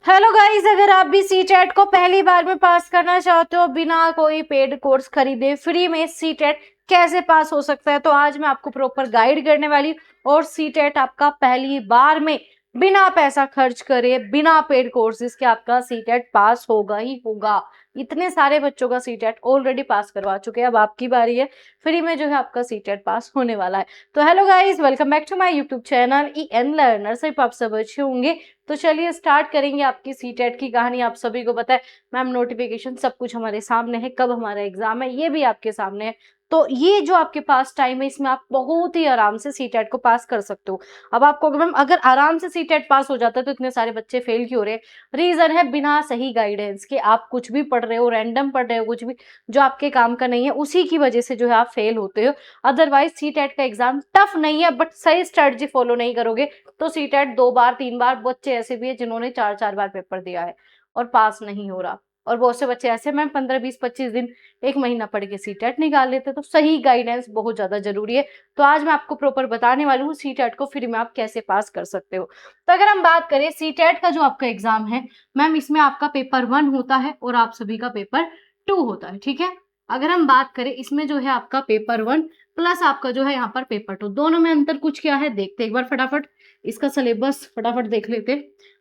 Hello guys, अगर आप भी सीटेट को पहली बार में पास करना चाहते हो बिना कोई पेड कोर्स खरीदे फ्री में सीटेट कैसे पास हो सकता है, तो आज मैं आपको प्रॉपर गाइड करने वाली हूं। और सीटेट आपका पहली बार में बिना पैसा खर्च करे बिना पेड कोर्सेज के आपका सीटेट पास होगा ही होगा। इतने सारे बच्चों का सीटेट ऑलरेडी पास करवा चुके हैं, अब आपकी बारी है। फ्री में जो है आपका सीटेट पास होने वाला है। तो hello guys, welcome back to my YouTube channel E N learner. सिर्फ आप सब अच्छे होंगे। तो चलिए स्टार्ट करेंगे आपकी सीटेट की कहानी। आप सभी को पता है मैम, नोटिफिकेशन सब कुछ हमारे सामने है, कब हमारा एग्जाम है ये भी आपके सामने है। तो ये जो आपके पास टाइम है इसमें आप बहुत ही आराम से सीटेट को पास कर सकते हो। अब आपको मैम अगर आराम से सीटेट पास हो जाता है तो इतने सारे बच्चे फेल क्यों हो रहे हैं? रीजन है बिना सही गाइडेंस के आप कुछ भी पढ़ रहे हो, रैंडम पढ़ रहे हो, कुछ भी जो आपके काम का नहीं है, उसी की वजह से जो है आप फेल होते हो। अदरवाइज सीटेट का एग्जाम टफ नहीं है, बट सही स्ट्रेटजी फॉलो नहीं करोगे तो सीटेट 2 बार 3 बार, बच्चे ऐसे भी है जिन्होंने 4 4 बार पेपर दिया है और पास नहीं हो रहा। और बहुत से बच्चे ऐसे मैम 15 20 25 दिन, 1 महीना पढ़ के सीटेट निकाल लेते। तो सही गाइडेंस बहुत ज्यादा जरूरी है। तो आज मैं आपको प्रॉपर बताने वाली हूँ सीटेट को फ्री में आप कैसे पास कर सकते हो। तो अगर हम बात करें सीटेट का जो आपका एग्जाम है मैम, इसमें आपका पेपर 1 होता है और आप सभी का पेपर 2 होता है, ठीक है। अगर हम बात करें इसमें जो है आपका पेपर 1 प्लस आपका जो है यहाँ पर पेपर 2, दोनों में अंतर कुछ क्या है देखते एक बार फटाफट। इसका सिलेबस फटाफट देख लेते।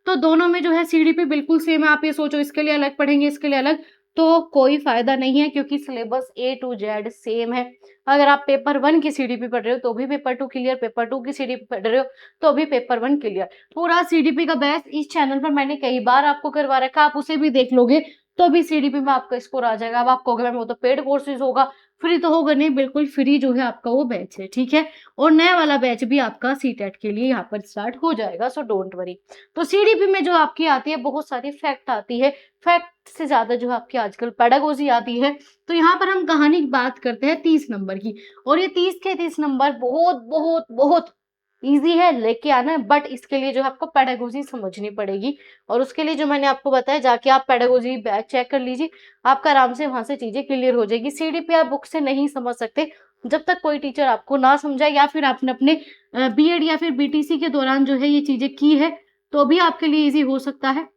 तो दोनों में जो है सीडीपी बिल्कुल सेम है। आप ये सोचो इसके लिए अलग पढ़ेंगे इसके लिए अलग, तो कोई फायदा नहीं है क्योंकि syllabus A to Z same है। अगर आप पेपर 1 की सीडीपी पढ़ रहे हो तो भी पेपर 2 क्लियर, पेपर 2 की सीडीपी पढ़ रहे हो तो भी पेपर 1 क्लियर। पूरा सीडीपी का बैच इस चैनल पर मैंने कई बार आपको करवा रखा, आप उसे भी देख लोगे तो भी सीडीपी में आपका स्कोर आ जाएगा। अब आपको अगर वो तो पेड कोर्सेज होगा, फ्री तो होगा नहीं, बिल्कुल फ्री जो है आपका वो बैच है, ठीक है। और नया वाला बैच भी आपका सीटेट के लिए यहाँ पर स्टार्ट हो जाएगा, सो डोंट वरी। तो सीडीपी में जो आपकी आती है बहुत सारी फैक्ट आती है, फैक्ट से ज्यादा जो है आपकी आजकल पेडागोजी आती है। तो यहाँ पर हम कहानी की बात करते हैं 30 नंबर की, और ये 30 के 30 नंबर बहुत बहुत बहुत इजी है लेके आना है, बट इसके लिए जो है आपको पेडागोजी समझनी पड़ेगी। और उसके लिए जो मैंने आपको बताया, जाके आप पेडागोजी बैच चेक कर लीजिए, आपका आराम से वहां से चीजें क्लियर हो जाएगी। सीडीपी आप बुक से नहीं समझ सकते जब तक कोई टीचर आपको ना समझाए, या फिर आपने अपने बीएड या फिर बीटीसी के दौरान जो है ये चीजें की है तो भी आपके लिए इजी हो सकता है,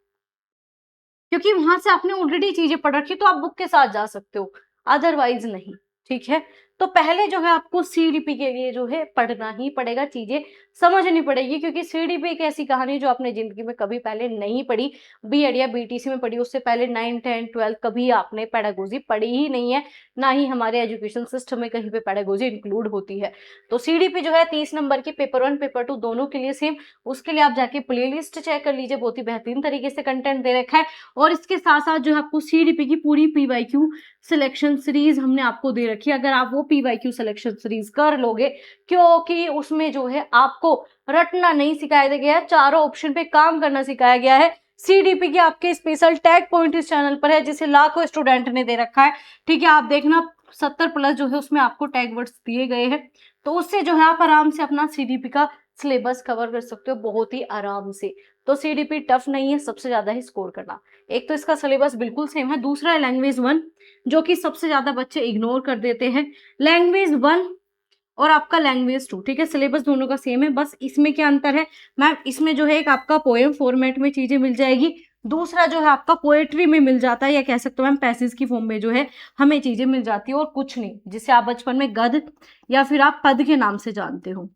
क्योंकि वहां से आपने ऑलरेडी चीजें पढ़ रखी तो आप बुक के साथ जा सकते हो, अदरवाइज नहीं, ठीक है। तो पहले जो है आपको सीडीपी के लिए जो है पढ़ना ही पड़ेगा, चीजें समझनी पड़ेगी, क्योंकि सीडीपी एक ऐसी कहानी जो आपने जिंदगी में कभी पहले नहीं पढ़ी, बीएड या बीटीसी में पढ़ी, उससे पहले 9 10 12 कभी आपने पेडागोजी पढ़ी ही नहीं है, ना ही हमारे एजुकेशन सिस्टम में कहीं पे पेडागोजी इंक्लूड होती है। तो सीडीपी जो है 30 नंबर की, पेपर 1 पेपर 2 दोनों के लिए सेम। उसके लिए आप जाके प्लेलिस्ट चेक कर लीजिए, बहुत ही बेहतरीन तरीके से कंटेंट दे रखा है। और इसके साथ साथ जो है आपको सीडीपी की पूरी पीवाईक्यू सिलेक्शन सीरीज हमने आपको दे रखी है। अगर आप वो पीवाईक्यू सिलेक्शन सीरीज कर लोगे, क्योंकि उसमें जो है आपको रटना नहीं सिखाया गया है, चारों ऑप्शन पे काम करना सिखाया गया है। सीडीपी के आपके स्पेशल टैग पॉइंट इस चैनल पर है, जिसे लाखों स्टूडेंट ने दे रखा है, ठीक है। आप देखना 70+ जो है उसमें आपको टैग वर्ड्स दिए गए हैं, तो उससे जो है आप आराम से अपना सीडीपी का सिलेबस कवर कर सकते हो बहुत ही आराम से। तो सीडीपी टफ नहीं है, सबसे ज्यादा ही स्कोर करना। एक तो इसका सिलेबस बिल्कुल सेम है, दूसरा है लैंग्वेज 1 जो कि सबसे ज्यादा बच्चे इग्नोर कर देते हैं। लैंग्वेज 1 और आपका लैंग्वेज 2, ठीक है, सिलेबस दोनों का सेम है, बस इसमें क्या अंतर है मैम, इसमें जो है एक आपका पोएम फॉर्मेट में चीजें मिल जाएगी, दूसरा जो है आपका पोएट्री में मिल जाता है, या कह सकते हो मैम पैसेज की फॉर्म में जो है हमें चीजें मिल जाती है, और कुछ नहीं, जिसे आप बचपन में गद्य या फिर आप पद के नाम से जानते हो।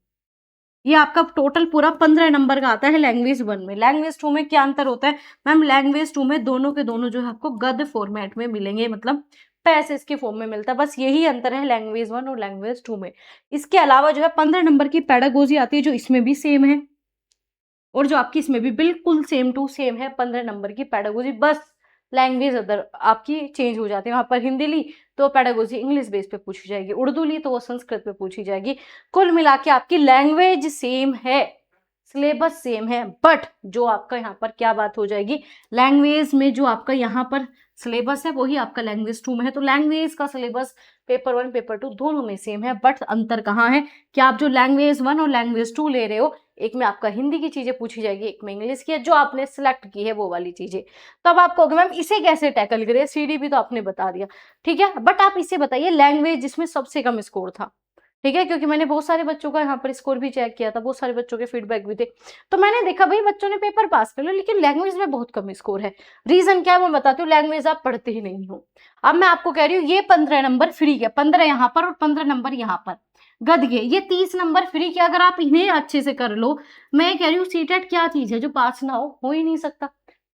ये आपका टोटल पूरा 15 नंबर का आता है लैंग्वेज 1 में। लैंग्वेज 2 में क्या अंतर होता है मैम, लैंग्वेज 2 में दोनों के दोनों जो है आपको गद्य फॉर्मेट में मिलेंगे, मतलब पैसेज के फॉर्म में मिलता है, बस यही अंतर है लैंग्वेज 1 और लैंग्वेज 2 में। इसके अलावा जो है 15 नंबर की पेडागोजी आती है जो इसमें भी सेम है, और जो आपकी इसमें भी बिल्कुल सेम टू सेम है 15 नंबर की पेडागोजी, बस लैंग्वेज अदर आपकी चेंज हो जाती है। वहां पर हिंदी ली तो पेडागोजी इंग्लिश बेस पे पूछी जाएगी, उर्दू ली तो वो संस्कृत पे पूछी जाएगी। कुल मिला के आपकी लैंग्वेज सेम है, सिलेबस सेम है, बट जो आपका यहाँ पर क्या बात हो जाएगी, लैंग्वेज में जो आपका यहाँ पर सिलेबस है वही आपका लैंग्वेज 2 में है। तो लैंग्वेज का सिलेबस पेपर 1 पेपर 2 दोनों में सेम है, बट अंतर कहाँ है कि आप जो लैंग्वेज 1 और लैंग्वेज 2 ले रहे हो, एक में आपका हिंदी की चीजें पूछी जाएगी, एक में इंग्लिश की है, जो आपने सिलेक्ट की है वो वाली चीजें। तो अब आप कहोगे मैम इसे कैसे टैकल करें, सीडीपी तो आपने बता दिया, ठीक है, बट आप इसे बताइए लैंग्वेज जिसमें सबसे कम स्कोर था, ठीक है, क्योंकि मैंने बहुत सारे बच्चों का यहाँ पर स्कोर भी चेक किया था, बहुत सारे बच्चों के फीडबैक भी थे, तो मैंने देखा भाई बच्चों ने पेपर पास कर लिया लेकिन लैंग्वेज में बहुत कम स्कोर है। रीजन क्या है मैं बताती हूँ, लैंग्वेज आप पढ़ते ही नहीं हो। अब मैं आपको कह रही हूँ ये 15 नंबर फ्री है, 15 यहाँ पर और 15 नंबर यहाँ पर गद गए, ये 30 नंबर फ्री के अगर आप इन्हें अच्छे से कर लो, मैं कह रही हूँ सीटेट क्या चीज है जो पास ना हो ही नहीं सकता,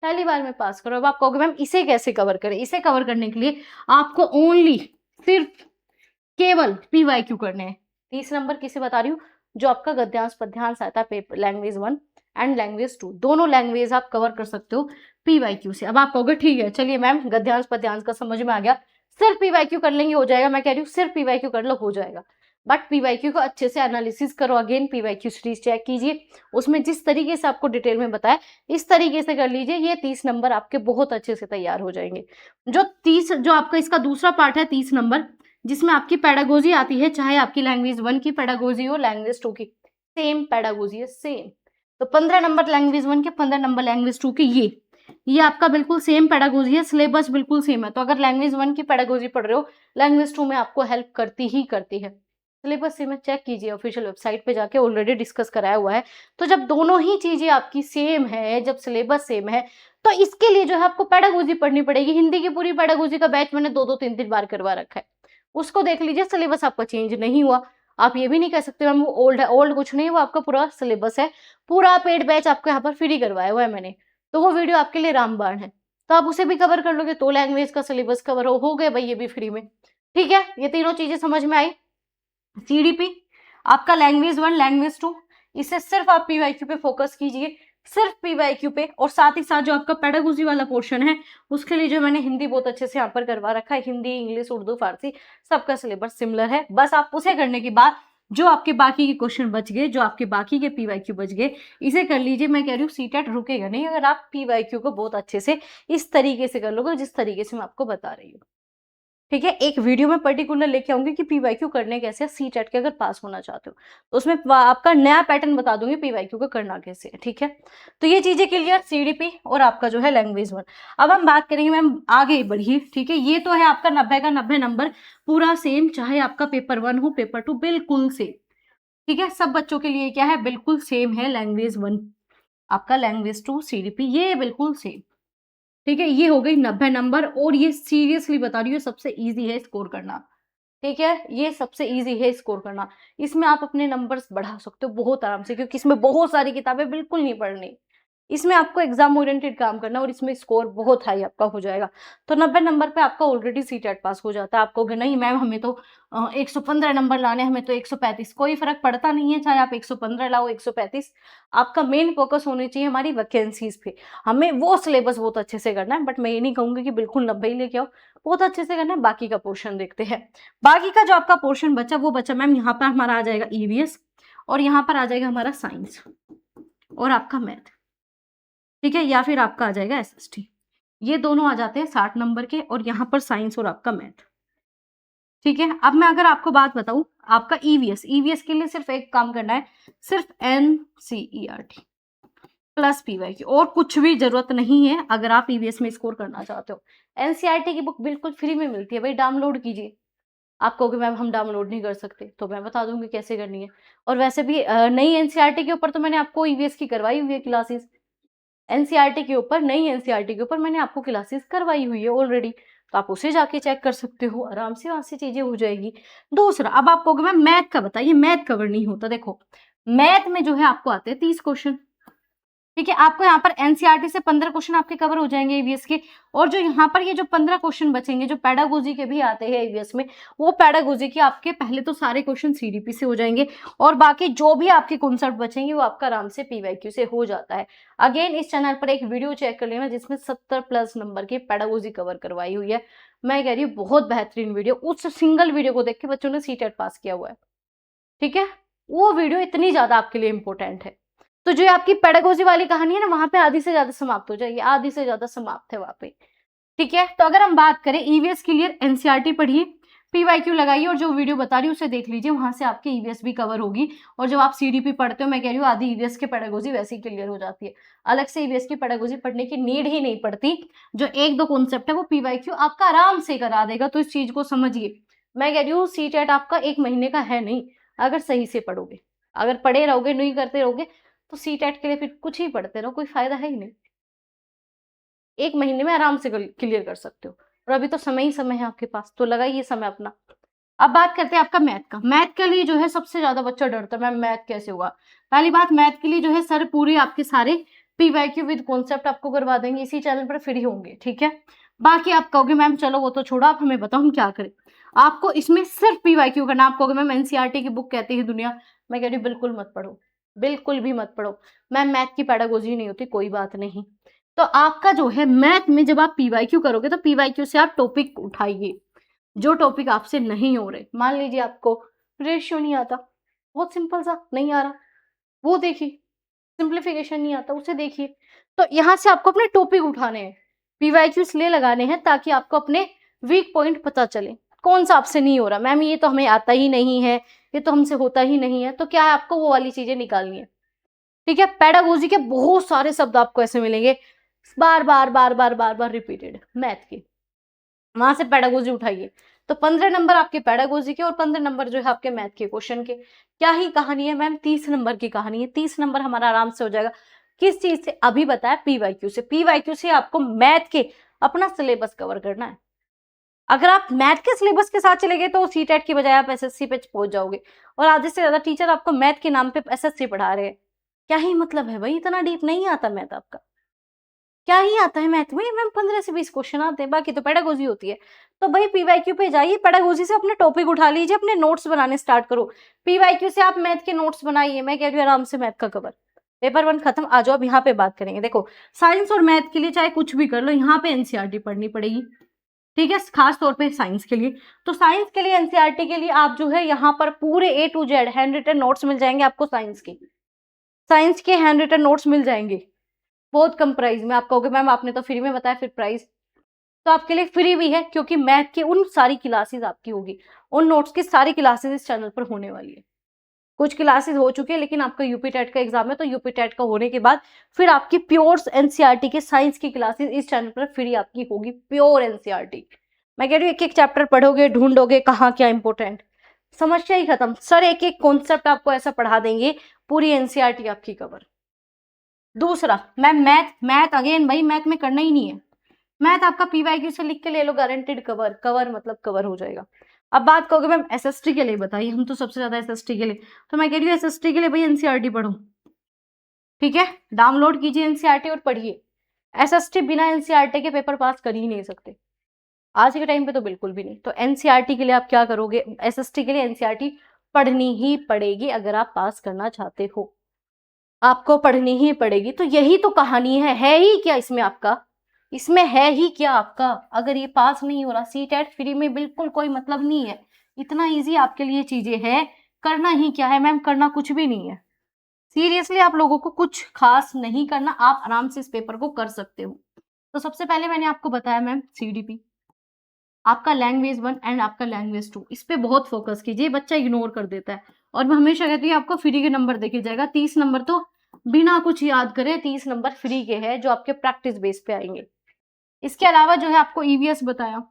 पहली बार में पास करो। अब आप कहोगे मैम इसे कैसे कवर करें, इसे कवर करने के लिए आपको ओनली सिर्फ केवल पीवाईक्यू करने हैं। 30 नंबर किसे बता रही हूँ, जो आपका गद्यांश पद्यांश आता है लैंग्वेज 1 एंड लैंग्वेज 2, दोनों लैंग्वेज आप कवर कर सकते हो पीवाईक्यू से। अब आप कहोगे ठीक है चलिए मैम गद्यांश पद्यांश का समझ में आ गया, सिर्फ पीवाईक्यू कर लेंगे हो जाएगा। मैं कह रही हूँ सिर्फ पीवाईक्यू कर लो हो जाएगा, बट पीवाईक्यू को अच्छे से एनालिसिस करो, अगेन पीवाईक्यू सीरीज चेक कीजिए, उसमें जिस तरीके से आपको डिटेल में बताया इस तरीके से कर लीजिए, ये 30 नंबर आपके बहुत अच्छे से तैयार हो जाएंगे। जो आपका इसका दूसरा पार्ट है 30 नंबर, जिसमें आपकी पेडागोजी आती है, चाहे आपकी लैंग्वेज 1 की पेडागोजी हो लैंग्वेज 2 की, सेम पेडागोजी है सेम। तो 15 नंबर लैंग्वेज 1 के, 15 नंबर लैंग्वेज 2 के, ये आपका बिल्कुल सेम पेडागोजी है, सिलेबस बिल्कुल सेम है। तो अगर लैंग्वेज 1 की पेडागोजी पढ़ रहे हो, लैंग्वेज 2 में आपको हेल्प करती ही करती है। सिलेबस सेम है, चेक कीजिए ऑफिशियल वेबसाइट पे जाके, ऑलरेडी डिस्कस कराया हुआ है। तो जब दोनों ही चीजें आपकी सेम है, जब सिलेबस सेम है, तो इसके लिए जो है आपको पेडागोजी पढ़नी पड़ेगी। हिंदी की पूरी पेडागोजी का बैच मैंने 2-2 3-3 बार करवा रखा है, उसको देख लीजिए, सिलेबस आपका चेंज नहीं हुआ। आप ये भी नहीं कह सकते मैम वो ओल्ड है, ओल्ड कुछ नहीं, वो आपका पूरा सिलेबस है, पूरा पेड बैच आपको यहाँ पर फ्री करवाया हुआ है मैंने, तो वो वीडियो आपके लिए रामबाण है, तो आप उसे भी कवर कर लोगे तो लैंग्वेज का सिलेबस कवर हो गए भाई, ये भी फ्री में। ठीक है, ये तीनों चीजें समझ में आई। सीडीपी आपका लैंग्वेज 1 लैंग्वेज 2, इसे सिर्फ आप पीवाईक्यू पे फोकस कीजिए, सिर्फ पीवाईक्यू पे, और साथ ही साथ जो आपका पेडागोजी वाला पोर्शन है उसके लिए जो मैंने हिंदी बहुत अच्छे से यहाँ पर करवा रखा है, हिंदी इंग्लिश उर्दू फारसी सबका सिलेबस सिमिलर है। बस आप उसे करने के बाद जो आपके बाकी के क्वेश्चन बच गए, जो आपके बाकी के पीवाईक्यू बच गए, इसे कर लीजिए। मैं कह रही हूँ सीटेट रुकेगा नहीं अगर आप पीवाईक्यू को बहुत अच्छे से इस तरीके से कर लोगे जिस तरीके से मैं आपको बता रही हूँ। ठीक है, एक वीडियो में पर्टिकुलर लेके आऊंगी कि पीवाईक्यू करने कैसे, सीटेट के अगर पास होना चाहते हो तो उसमें आपका नया पैटर्न बता दूंगी पीवाईक्यू का करना कैसे है। ठीक है, तो ये चीजें क्लियर, सीडीपी और आपका जो है लैंग्वेज 1। अब हम बात करेंगे मैम आगे बढ़िए। ठीक है, ये तो है आपका 90 का 90 नंबर पूरा सेम, चाहे आपका पेपर 1 हो पेपर 2 बिल्कुल सेम। ठीक है, सब बच्चों के लिए क्या है, बिल्कुल सेम है। लैंग्वेज 1 आपका, लैंग्वेज 2 सीडीपी, ये बिल्कुल सेम। ठीक है, ये हो गई 90 नंबर, और ये सीरियसली बता रही हूँ सबसे इजी है स्कोर करना। ठीक है, ये सबसे इजी है स्कोर करना, इसमें आप अपने नंबर्स बढ़ा सकते हो बहुत आराम से, क्योंकि इसमें बहुत सारी किताबें बिल्कुल नहीं पढ़नी, इसमें आपको एग्जाम ओरिएंटेड काम करना और इसमें स्कोर बहुत हाई आपका हो जाएगा। तो 90 नंबर पे आपका ऑलरेडी सीटेट पास हो जाता है। आप कहोगे नहीं मैम हमें तो 115 नंबर लाने, हमें तो 135, कोई फर्क पड़ता नहीं है, चाहे आप 115 लाओ 135, आपका मेन फोकस होनी चाहिए हमारी वैकेंसीज पे, हमें वो सिलेबस बहुत अच्छे से करना है। बट मैं ये नहीं कहूंगी कि बिल्कुल 90 ही लेके आओ, बहुत अच्छे से करना है। बाकी का पोर्शन देखते हैं, बाकी का जो आपका पोर्शन बचा वो बचा मैम, यहाँ पर हमारा आ जाएगा ईवीएस, और यहाँ पर आ जाएगा हमारा साइंस और आपका मैथ। ठीक है, या फिर आपका आ जाएगा एसएसटी, ये दोनों आ जाते हैं 60 नंबर के, और यहाँ पर साइंस और आपका मैथ। ठीक है, अब मैं अगर आपको बात बताऊं, आपका ईवीएस के लिए सिर्फ एक काम करना है, सिर्फ एनसीईआरटी प्लस पीवाईक्यू, और कुछ भी जरूरत नहीं है अगर आप ईवीएस में स्कोर करना चाहते हो। एनसीईआरटी की बुक बिल्कुल फ्री में मिलती है भाई, डाउनलोड कीजिए। आप कहोगे मैम हम डाउनलोड नहीं कर सकते, तो मैं बता दूंगी कैसे करनी है। और वैसे भी नई एनसीईआरटी के ऊपर तो मैंने आपको ईवीएस की करवाई हुई है क्लासेस, एनसीईआरटी के ऊपर, नई एनसीईआरटी के ऊपर मैंने आपको क्लासेस करवाई हुई है ऑलरेडी, तो आप उसे जाके चेक कर सकते हो, आराम से वहां से चीजें हो जाएगी। दूसरा, अब आप कहोगे मैम मैथ का बताइए, मैथ कवर नहीं होता। देखो मैथ में जो है आपको आते हैं 30 क्वेश्चन। ठीक है, आपको यहाँ पर एनसीईआरटी से 15 क्वेश्चन आपके कवर हो जाएंगे ईवीएस के, और जो यहाँ पर ये जो 15 क्वेश्चन बचेंगे जो पेडागोजी के भी आते हैं ईवीएस में, वो पेडागोजी के आपके पहले तो सारे क्वेश्चन सीडीपी से हो जाएंगे, और बाकी जो भी आपके कॉन्सेप्ट बचेंगे वो आपका आराम से पीवाईक्यू से हो जाता है। अगेन इस चैनल पर एक वीडियो चेक कर लेना जिसमें 70+ नंबर की पेडागोजी कवर करवाई हुई है। मैं कह रही हूँ बहुत बेहतरीन वीडियो, उस सिंगल वीडियो को देख के बच्चों ने सीटेट पास किया हुआ है। ठीक है, वो वीडियो इतनी ज्यादा आपके लिए इंपॉर्टेंट है। तो जो आपकी पेडागोजी वाली कहानी है ना, वहां पे आधी से ज्यादा समाप्त हो जाएगी, आधी से ज्यादा समाप्त है वहां पे। ठीक है, तो अगर हम बात करें ईवीएस क्लियर, एनसीईआरटी पढ़िए, पीवाईक्यू लगाइए, और जो वीडियो बता रही हूँ उसे देख लीजिए, वहां से आपकी ईवीएस भी कवर होगी। और जब आप सीडीपी पढ़ते हो, मैं कह रही हूँ आधी ईवीएस की पेडागोजी वैसे ही क्लियर हो जाती है, अलग से ईवीएस की पेडागोजी पढ़ने की नीड ही नहीं पड़ती। जो 1-2 कॉन्सेप्ट है वो पीवाईक्यू आपका आराम से करा देगा, तो इस चीज को समझिए। मैं कह रही हूँ सीटेट आपका 1 महीने का है नहीं, अगर सही से पढ़ोगे। अगर पढ़े रहोगे, नहीं करते रहोगे, तो सीटेट के लिए फिर कुछ ही पढ़ते रहो, कोई फायदा है ही नहीं। 1 महीने में आराम से क्लियर कर सकते हो, और अभी तो समय ही समय है आपके पास, तो लगाइए समय अपना। अब बात करते हैं आपका मैथ का। मैथ के लिए जो है सबसे ज्यादा बच्चा डरता है, मैम मैथ कैसे होगा। पहली बात, मैथ के लिए जो है सर पूरे आपके सारे पीवाईक्यू विद कॉन्सेप्ट आपको करवा देंगे, इसी चैनल पर फ्री होंगे, ठीक है। बाकी आप कहोगे मैम चलो वो तो छोड़ो, आप हमें बताओ हम क्या करें। आपको इसमें सिर्फ पीवाईक्यू करना। आप कहोगे मैम एनसीईआरटी की बुक कहती है दुनिया, मैं कह रही हूँ बिल्कुल मत पढ़ो, बिल्कुल भी मत पढ़ो। मैम मैथ की पेडागोजी नहीं होती, कोई बात नहीं। तो आपका जो है मैथ में जब आप पीवाईक्यू करोगे तो पीवाईक्यू से आप टॉपिक उठाइए जो टॉपिक आपसे नहीं हो रहे। मान लीजिए आपको रेशियो नहीं आता, बहुत सिंपल सा नहीं आ रहा, वो देखिए। सिंप्लीफिकेशन नहीं आता, उसे देखिए। तो यहाँ से आपको अपने टॉपिक उठाने हैं, पीवाईक्यू इसलिए लगाने हैं ताकि आपको अपने वीक पॉइंट पता चले, कौन सा आपसे नहीं हो रहा। मैम ये तो हमें आता ही नहीं है, ये तो हमसे होता ही नहीं है, तो क्या है आपको वो वाली चीजें निकालनी है, ठीक है। पेडागोजी के बहुत सारे शब्द आपको ऐसे मिलेंगे, बार बार बार बार बार बार रिपीटेड, मैथ के, वहां से पेडागोजी उठाइए। तो 15 नंबर आपके पेडागोजी के और 15 नंबर जो है आपके मैथ के क्वेश्चन के। क्या ही कहानी है मैम, 30 नंबर की कहानी है। 30 नंबर हमारा आराम से हो जाएगा। किस चीज से, अभी बताया पीवाईक्यू से। पीवाईक्यू से आपको मैथ के अपना सिलेबस कवर करना है। अगर आप मैथ के सिलेबस के साथ चले गए तो सीटेट की बजाय आप एसएससी पे पहुंच जाओगे, और आधे से ज्यादा टीचर आपको मैथ के नाम पे एसएससी पढ़ा रहे हैं। क्या ही मतलब है भाई, इतना डीप नहीं आता मैथ आपका, क्या ही आता है मैथ में मैम, 15 से 20 क्वेश्चन आते हैं, बाकी तो पेडागोजी होती है। तो भाई पीवाईक्यू पे जाइए, पेडागोजी से अपने टॉपिक उठा लीजिए, अपने नोट्स बनाने स्टार्ट करो। पीवाईक्यू से आप मैथ के नोट्स बनाइए, मैं कह रही हूँ आराम से मैथ का कवर। पेपर 1 खत्म, आ जाओ अब यहाँ पे बात करेंगे। देखो साइंस और मैथ के लिए चाहे कुछ भी कर लो, यहाँ पे एनसीईआरटी पढ़नी पड़ेगी, ठीक है, खास तौर पे साइंस के लिए। तो साइंस के लिए एनसीईआरटी के लिए आप जो है यहाँ पर पूरे A to Z handwritten notes मिल जाएंगे आपको। साइंस के हैंड रिटन नोट्स मिल जाएंगे बहुत कम प्राइस में। आप कहोगे मैम आपने तो फ्री में बताया, फिर प्राइस तो आपके लिए फ्री भी है, क्योंकि मैथ की उन सारी क्लासेस आपकी होगी, उन नोट्स की सारी क्लासेस इस चैनल पर होने वाली है। कुछ क्लासेस हो चुकी है, लेकिन आपका यूपी टेट का एग्जाम है, तो यूपी टेट का होने के बाद फिर आपकी प्योर एनसीईआरटी के साइंस की क्लासेस इस चैनल पर फ्री आपकी होगी, प्योर एनसीईआरटी। मैं कह रही हूँ एक एक चैप्टर पढ़ोगे, ढूंढोगे कहाँ क्या इंपॉर्टेंट, समस्या ही खत्म। सर एक एक कॉन्सेप्ट आपको ऐसा पढ़ा देंगे, पूरी एनसीईआरटी आपकी कवर। दूसरा मैम मैथ अगेन भाई मैथ में करना ही नहीं है। मैथ आपका पीवाईक्यू से लिख के ले लो, गारंटेड कवर। कवर मतलब कवर हो जाएगा। अब बात करोगे मैम एसएसटी के लिए बताइए, हम तो सबसे ज्यादा एसएसटी के लिए, तो मैं कह रही हूँ एसएसटी के लिए भाई एनसीईआरटी पढ़ो, ठीक है। डाउनलोड कीजिए एनसीईआरटी और पढ़िए। एसएसटी बिना एनसीईआरटी के पेपर पास कर ही नहीं सकते, आज के टाइम पे तो बिल्कुल भी नहीं। तो एनसीईआरटी के लिए आप क्या करोगे, एसएसटी के लिए एनसीईआरटी पढ़नी ही पड़ेगी। अगर आप पास करना चाहते हो आपको पढ़नी ही पड़ेगी। तो यही तो कहानी है ही क्या इसमें आपका, इसमें है ही क्या आपका। अगर ये पास नहीं हो रहा, सीटेट फ्री में बिल्कुल कोई मतलब नहीं है, इतना इजी आपके लिए चीजें हैं। करना ही क्या है मैम, करना कुछ भी नहीं है। सीरियसली आप लोगों को कुछ खास नहीं करना, आप आराम से इस पेपर को कर सकते हो। तो सबसे पहले मैंने आपको बताया मैम सीडीपी, आपका लैंग्वेज 1 एंड आपका लैंग्वेज 2, इस पे बहुत फोकस कीजिए, बच्चा इग्नोर कर देता है। और मैं हमेशा कहती हूँ आपको फ्री के नंबर देखे जाएगा, 30 नंबर तो बिना कुछ याद करे 30 नंबर फ्री के हैं जो आपके प्रैक्टिस बेस पे आएंगे। इसके अलावा जो है आपको ईवीएस बताया,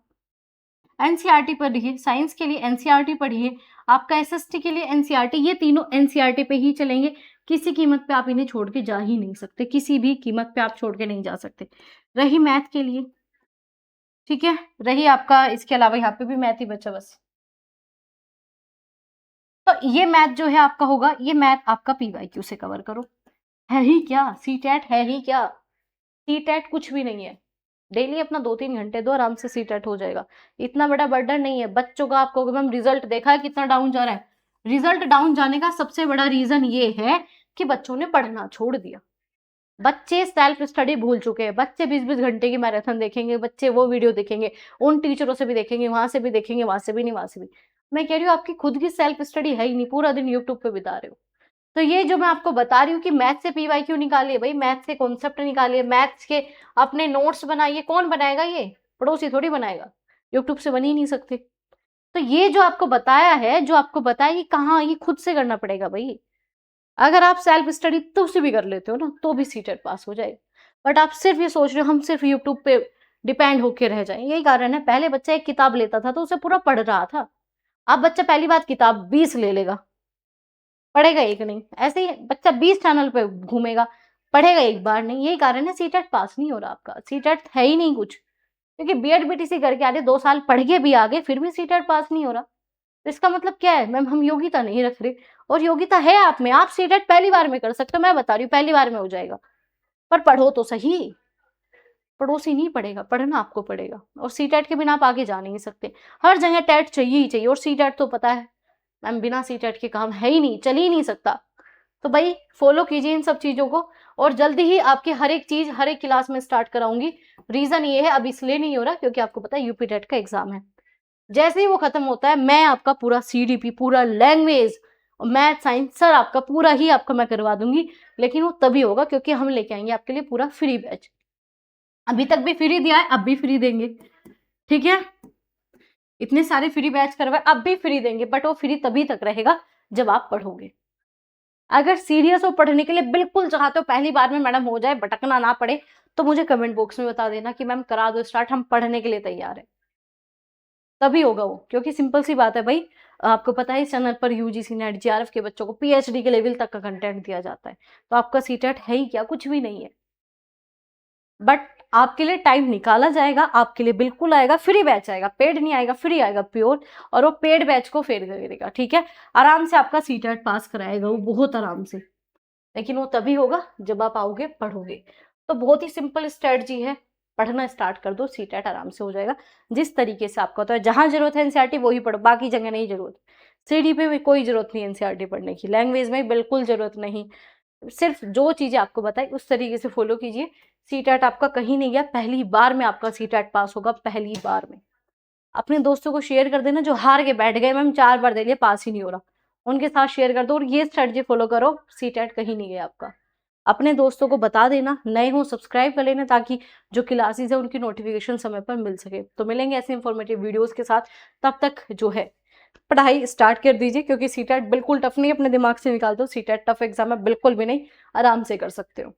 एनसीईआरटी पढ़िए, साइंस के लिए एनसीईआरटी पढ़िए, आपका एसएसटी के लिए एनसीईआरटी, ये तीनों एनसीईआरटी पे ही चलेंगे। किसी कीमत पे आप इन्हें छोड़ के जा ही नहीं सकते, किसी भी कीमत पे आप छोड़ के नहीं जा सकते। रही मैथ के लिए, ठीक है, रही आपका इसके अलावा यहाँ पे भी मैथ ही बचा बस। तो ये मैथ जो है आपका होगा, ये मैथ आपका पीवाईक्यू से कवर करो। है ही क्या सीटेट, है ही क्या सीटेट, कुछ भी नहीं है। डेली अपना 2-3 घंटे दो, आराम से सीटेट हो जाएगा। इतना बड़ा बर्डन नहीं है बच्चों का। आपको मैम रिजल्ट देखा है कितना डाउन जा रहा है, रिजल्ट डाउन जाने का सबसे बड़ा रीजन ये है कि बच्चों ने पढ़ना छोड़ दिया। बच्चे सेल्फ स्टडी भूल चुके हैं। बच्चे 20-20 घंटे की मैराथन देखेंगे, बच्चे वो वीडियो देखेंगे, उन टीचरों से भी देखेंगे, वहां से भी देखेंगे, वहां से भी नहीं, वहां से भी। मैं कह रही हूँ आपकी खुद की सेल्फ स्टडी है ही नहीं, पूरा दिन यूट्यूब पे बिता रहे हो। तो ये जो मैं आपको बता रही हूँ कि मैथ से पीवाईक्यू निकालिए भाई, मैथ से कॉन्सेप्ट निकालिए, मैथ्स के अपने नोट्स बनाइए। कौन बनाएगा, ये पड़ोसी थोड़ी बनाएगा, यूट्यूब से बन ही नहीं सकते। तो ये जो आपको बताया है, जो आपको बताया, ये कहाँ, ये खुद से करना पड़ेगा भाई। अगर आप सेल्फ स्टडी तो उसे भी कर लेते हो ना, तो भी सीटेट पास हो जाएगा। बट आप सिर्फ ये सोच रहे हो हम सिर्फ यूट्यूब पे डिपेंड होके रह जाएं, यही कारण है। पहले बच्चा एक किताब लेता था तो उसे पूरा पढ़ रहा था, अब बच्चा पहली बात किताब 20 ले लेगा, पढ़ेगा एक नहीं, ऐसे ही बच्चा 20 चैनल पे घूमेगा, पढ़ेगा एक बार नहीं। यही कारण है सीटेट पास नहीं हो रहा आपका, सीटेट है ही नहीं कुछ। क्योंकि बीएड बीटीसी करके आ रहे, 2 साल पढ़ के भी आ गए, फिर भी सीटेट पास नहीं हो रहा। तो इसका मतलब क्या है मैम, हम योग्यता नहीं रख रहे, और योग्यता है आप में, आप सीटेट पहली बार में कर सकते हो, मैं बता रही हूँ पहली बार में हो जाएगा। पर पढ़ो तो सही, पड़ोसी नहीं पढ़ेगा, पढ़ना आपको पड़ेगा, और सीटेट के बिना आप आगे जा नहीं सकते। हर जगह टेट चाहिए ही चाहिए, और सीटेट तो पता है मैम बिना सीटेट के काम है ही नहीं, चल ही नहीं सकता। तो भाई फॉलो कीजिए इन सब चीजों को, और जल्दी ही आपकी हर एक चीज हर एक क्लास में स्टार्ट कराऊंगी। रीजन ये है अब इसलिए नहीं हो रहा क्योंकि आपको पता है यूपी टेट का एग्जाम है। जैसे ही वो खत्म होता है मैं आपका पूरा सीडीपी, पूरा लैंग्वेज, मैथ साइंस सर आपका पूरा ही आपका मैं करवा दूंगी। लेकिन वो तभी होगा क्योंकि हम लेके आएंगे आपके लिए पूरा फ्री बैच। अभी तक भी फ्री दिया है, अब भी फ्री देंगे, ठीक है। इतने सारे फ्री बैच करवाए, अब भी फ्री देंगे, बट वो फ्री तभी तक रहेगा जब आप पढ़ोगे। अगर सीरियस हो पढ़ने के लिए, बिल्कुल चाहते हो पहली बार में मैडम हो जाए, भटकना ना पड़े, तो मुझे कमेंट बॉक्स में बता देना कि मैम करा दो स्टार्ट, हम पढ़ने के लिए तैयार है। तभी होगा वो, क्योंकि सिंपल सी बात है भाई, आपको पता है इस चैनल पर यूजीसी नेट जेआरएफ के बच्चों को पीएचडी के लेवल तक का कंटेंट दिया जाता है। तो आपका सीटेट है ही क्या, कुछ भी नहीं है। बट आपके लिए टाइम निकाला जाएगा, आपके लिए बिल्कुल आएगा, फ्री बैच आएगा, पेड नहीं आएगा, फ्री आएगा प्योर, और वो पेड बैच को फेल कर देगा, ठीक है। आराम से आपका सीटेट पास कराएगा वो, बहुत आराम से। लेकिन वो तभी होगा जब आप आओगे पढ़ोगे। तो बहुत ही सिंपल स्ट्रेटजी है, पढ़ना स्टार्ट कर दो, सीटेट आराम से हो जाएगा। जिस तरीके से आपका होता है, जहां जरूरत है एनसीईआरटी वही पढ़ो, बाकी जगह नहीं जरूरत। सीडीपी में कोई जरूरत नहीं एनसीईआरटी पढ़ने की, लैंग्वेज में बिल्कुल जरूरत नहीं। सिर्फ जो चीजें आपको बताई उस तरीके से फॉलो कीजिए। सीटेट आपका कहीं नहीं गया, पहली बार में आपका सीटेट पास होगा, पहली बार में। अपने दोस्तों को शेयर कर देना जो हार के बैठ गए, मैम 4 बार दे लिया पास ही नहीं हो रहा, उनके साथ शेयर कर दो, और ये स्ट्रेटजी फॉलो करो, सीटेट कहीं नहीं गया आपका। अपने दोस्तों को बता देना, नए हो सब्सक्राइब कर लेना, ताकि जो क्लासेस है उनकी नोटिफिकेशन समय पर मिल सके। तो मिलेंगे ऐसे इंफॉर्मेटिव वीडियोस के साथ, तब तक जो है पढ़ाई स्टार्ट कर दीजिए, क्योंकि सीटेट बिल्कुल टफ नहीं, अपने दिमाग से निकाल दो, सीटेट टफ एग्जाम है बिल्कुल भी नहीं, आराम से कर सकते हो।